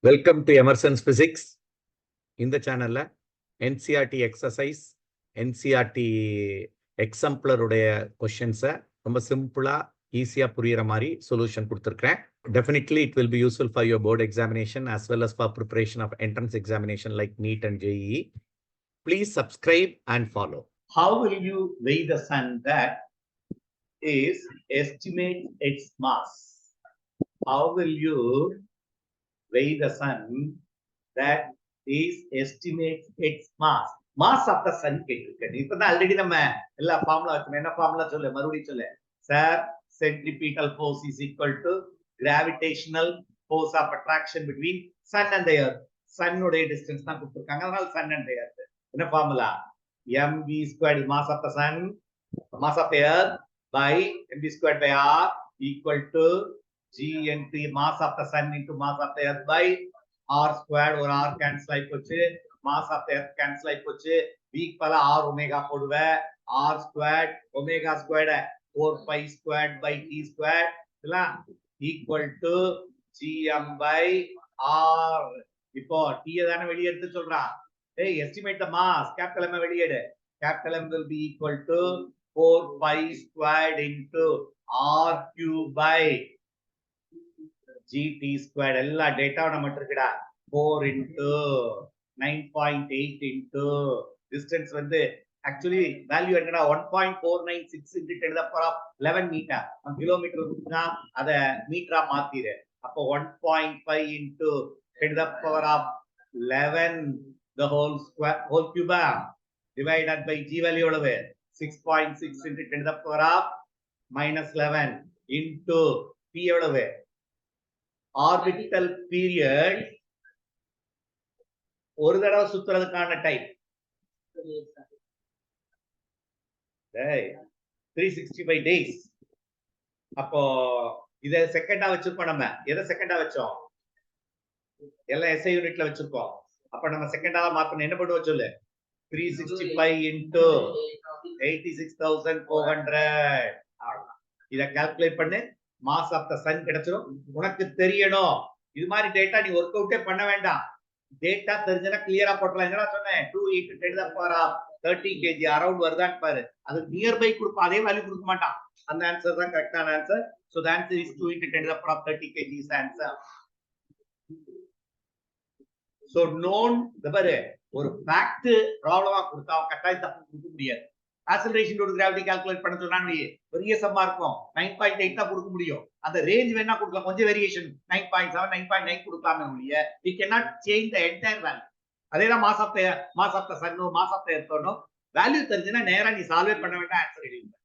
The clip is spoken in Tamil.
Welcome to Emerson's physics. இந்த சேனல்ல என்சிஆர்டி எக்ஸசைஸ், என்சிஆர்டி எக்ஸாம்பிளருடைய கொஸ்டின்ஸை ரொம்ப சிம்பிளா ஈஸியா புரியுற மாதிரி சொல்யூஷன் கொடுத்துருக்கேன். Definitely it will be useful for your board examination as well as for preparation of entrance examination like NEET and JEE. Please subscribe and follow. How will you weigh the sun that is estimate its mass? How will you weigh the sun that is estimates its mass? Mass of the sun கேட்டிருக்கேன். இப்பதான் ஆல்ரெடி நம்ம எல்லா ஃபார்முலா வச்சோம். என்ன ஃபார்முலா சொல்லு, மறுபடியும் சொல்லு. Sir, centripetal force is equal to gravitational force of attraction between sun and the earth. Sun உடைய distance தான் கொடுத்திருக்காங்க. அதனால sun and the earth. என்ன formula? mv squared is mass of the sun, mass of the earth by mv squared by r equal to g into mass of the sun into mass of the earth by r squared, or r cancel ஆயி போச்சு, mass of the earth cancel ஆயி போச்சு, v பல r omega போடுவ, r squared omega squared 4 pi squared by t squared இல்ல equal to gm by r. இப்போ t தான வெளிய எடுத்து சொல்றான். Hey, estimate the mass. Capital M வெளியேடு. Capital M will be equal to 4 pi squared into r cube by gt squared. எல்லா டேட்டா நம்மட்ட இருக்குடா. 4 into 9.8 into distance வந்து actually value என்னடா 1.496 into 10 to the power of 11 meter. Kilometre இருக்குனா அத மீட்டரா மாத்திரு. அப்போ 1.5 into 10 to the power of 11 the whole square whole cube divided by g value எவ்வளவு 6.6 into 10 to the power of minus 11 into p எவ்வளவு orbital period ஒரு தடவை சுத்துறதுக்கான டைம் 365 days. அப்போ இத செகண்டா வச்சிருக்கோம். நம்ம எதை செகண்டா வச்சோம்? எல்லாம் SI யூனிட்ல வச்சிருக்கோம். அப்ப நம்ம செகண்டா மாத்தணும். என்ன பண்ணுவோம் சொல்லு? 365 into 86,400. இத கால்குலேட் பண்ணு. மாஸ் ஆஃப் த சன் கிடைச்சிரும். உனக்கு தெரியணும். இது மாதிரி டேட்டா நீ வொர்க் அவுட்டே பண்ண வேண்டாம். டேட்டா தெரிஞ்சனா கிளியரா போடலாம். என்னடா சொன்னேன்? 2 into 10 to the power of 30 kg around வருதான்னு பாரு. அது நியர் பை கொடுப்பா, அதே வேல்யூ கொடுக்க மாட்டான். அந்த ஆன்சர் தான் கரெக்டான answer. So the answer is 2 into 10 to the power of 30 kg is answer. So known the ஒரு ஃபேக்ட் ப்ராப்ளமா கொடுத்தா கட்டாய தப்பு கொடுக்க முடியாது. ஆக்ஸலரேஷன் டு கிராவிட்டி கால்குலேட் பண்ண சொன்னா நீ பெரிய சம்மா இருக்கும். 9.8 தான் கொடுக்க முடியும். அந்த ரேஞ்ச் வேணா கொடுக்கலாம், கொஞ்சம் வேரியேஷன் 9.7 9.9 கொடுக்கலாமே ஒழிய we cannot change the entire value. அதேதான் mass of the sun, mass of the earth value தெரிஞ்சுனா நேரா நீ சால்வ் பண்ண வேண்டாம், ஆன்சர் எழுதிடுங்க.